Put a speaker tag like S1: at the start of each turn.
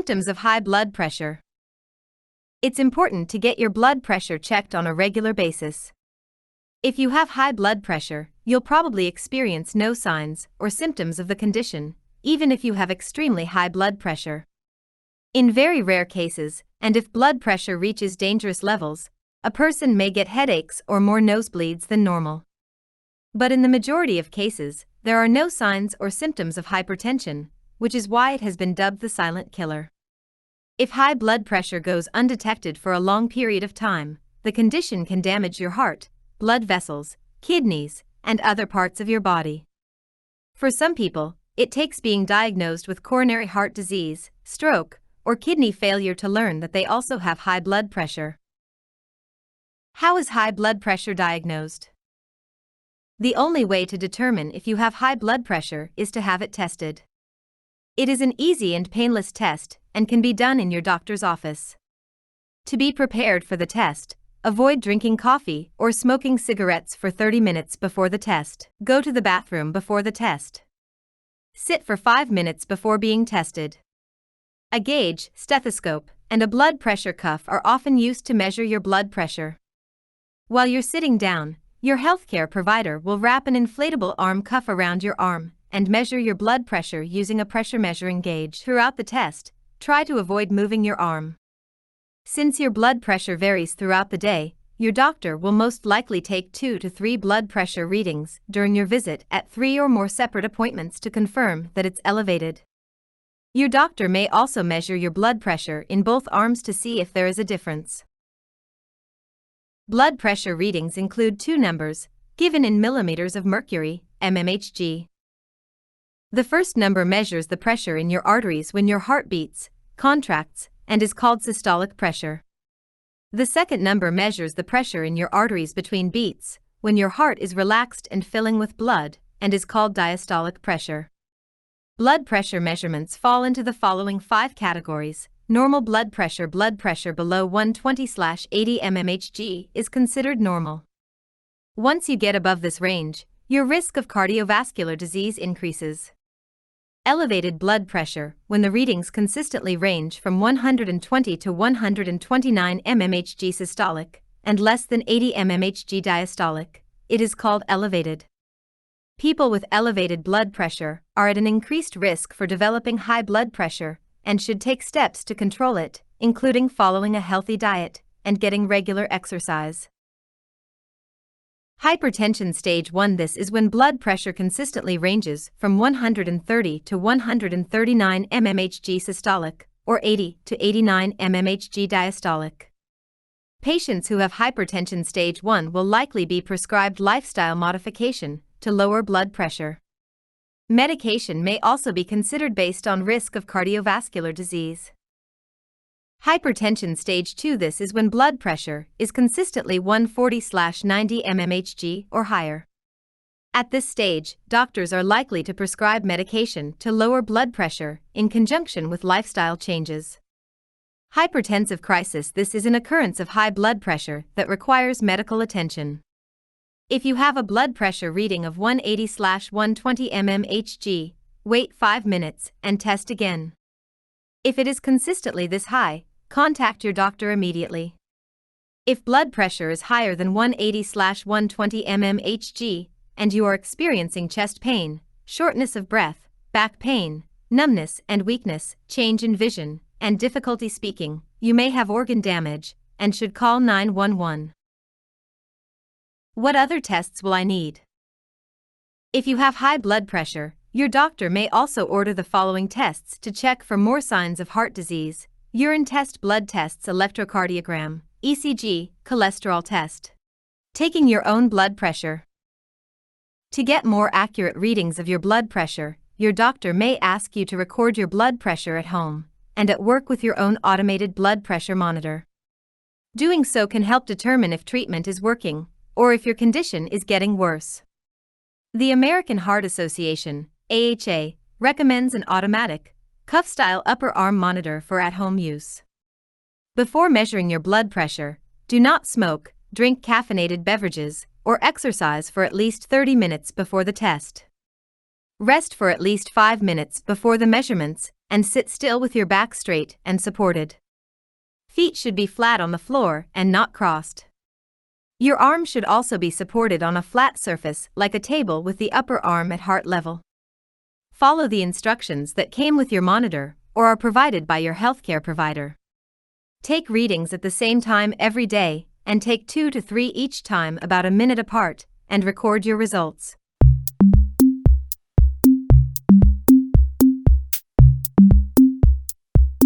S1: Symptoms of high blood pressure. It's important to get your blood pressure checked on a regular basis. If you have high blood pressure, you'll probably experience no signs or symptoms of the condition, even if you have extremely high blood pressure. In very rare cases, and if blood pressure reaches dangerous levels, a person may get headaches or more nosebleeds than normal. But in the majority of cases, there are no signs or symptoms of hypertension, which is why it has been dubbed the silent killer. If high blood pressure goes undetected for a long period of time, the condition can damage your heart, blood vessels, kidneys, and other parts of your body. For some people, it takes being diagnosed with coronary heart disease, stroke, or kidney failure to learn that they also have high blood pressure. How is high blood pressure diagnosed? The only way to determine if you have high blood pressure is to have it tested. It is an easy and painless test and can be done in your doctor's office. To be prepared for the test, avoid drinking coffee or smoking cigarettes for 30 minutes before the test. Go to the bathroom before the test. Sit for 5 minutes before being tested. A gauge, stethoscope, and a blood pressure cuff are often used to measure your blood pressure. While you're sitting down, your healthcare provider will wrap an inflatable arm cuff around your arm and measure your blood pressure using a pressure measuring gauge. Throughout the test, try to avoid moving your arm. Since your blood pressure varies throughout the day, your doctor will most likely take 2 to 3 blood pressure readings during your visit at 3 or more separate appointments to confirm that it's elevated. Your doctor may also measure your blood pressure in both arms to see if there is a difference. Blood pressure readings include 2 numbers, given in millimeters of mercury, mmHg. The first number measures the pressure in your arteries when your heart beats, contracts, and is called systolic pressure. The second number measures the pressure in your arteries between beats, when your heart is relaxed and filling with blood, and is called diastolic pressure. Blood pressure measurements fall into the following 5 categories. Normal blood pressure below 120/80 mmHg is considered normal. Once you get above this range, your risk of cardiovascular disease increases. Elevated blood pressure, when the readings consistently range from 120 to 129 mmHg systolic, and less than 80 mmHg diastolic, it is called elevated. People with elevated blood pressure are at an increased risk for developing high blood pressure and should take steps to control it, including following a healthy diet and getting regular exercise. Hypertension stage 1. This is when blood pressure consistently ranges from 130 to 139 mmHg systolic, or 80 to 89 mmHg diastolic. Patients who have hypertension stage 1 will likely be prescribed lifestyle modification to lower blood pressure. Medication may also be considered based on risk of cardiovascular disease. Hypertension stage 2. This is when blood pressure is consistently 140/90 mmHg or higher. At this stage, doctors are likely to prescribe medication to lower blood pressure in conjunction with lifestyle changes. Hypertensive crisis. This is an occurrence of high blood pressure that requires medical attention. If you have a blood pressure reading of 180/120 mmHg, wait 5 minutes and test again. If it is consistently this high, contact your doctor immediately. If blood pressure is higher than 180/120 mmHg, and you are experiencing chest pain, shortness of breath, back pain, numbness and weakness, change in vision, and difficulty speaking, you may have organ damage and should call 911. What other tests will I need? If you have high blood pressure, your doctor may also order the following tests to check for more signs of heart disease: urine test, blood tests, electrocardiogram, ECG, cholesterol test. Taking your own blood pressure. To get more accurate readings of your blood pressure, your doctor may ask you to record your blood pressure at home and at work with your own automated blood pressure monitor. Doing so can help determine if treatment is working or if your condition is getting worse. The American Heart Association, AHA, recommends an automatic, cuff-style upper arm monitor for at-home use. Before measuring your blood pressure, do not smoke, drink caffeinated beverages, or exercise for at least 30 minutes before the test. Rest for at least 5 minutes before the measurements and sit still with your back straight and supported. Feet should be flat on the floor and not crossed. Your arms should also be supported on a flat surface like a table with the upper arm at heart level. Follow the instructions that came with your monitor or are provided by your healthcare provider. Take readings at the same time every day and take 2 to 3 each time about a minute apart and record your results.